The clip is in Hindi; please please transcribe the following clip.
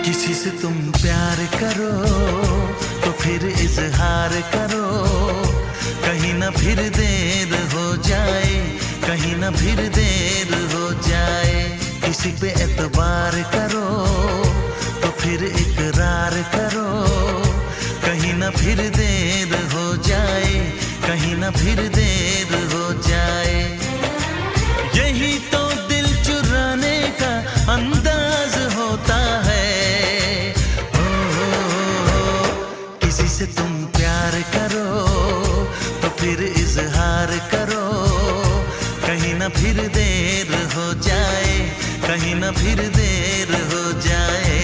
किसी से तुम प्यार करो तो फिर इजहार करो, कहीं ना फिर देर हो जाए, कहीं ना फिर देर हो जाए। किसी पे एतबार करो तो फिर इकरार करो, कहीं ना फिर देर हो जाए, कहीं ना फिर देर हो जाए। यही तो दिल चुराने का अंदाज होता है। किसी से तुम प्यार करो तो फिर इजहार करो, कहीं ना फिर देर हो जाए, कहीं ना फिर देर हो जाए।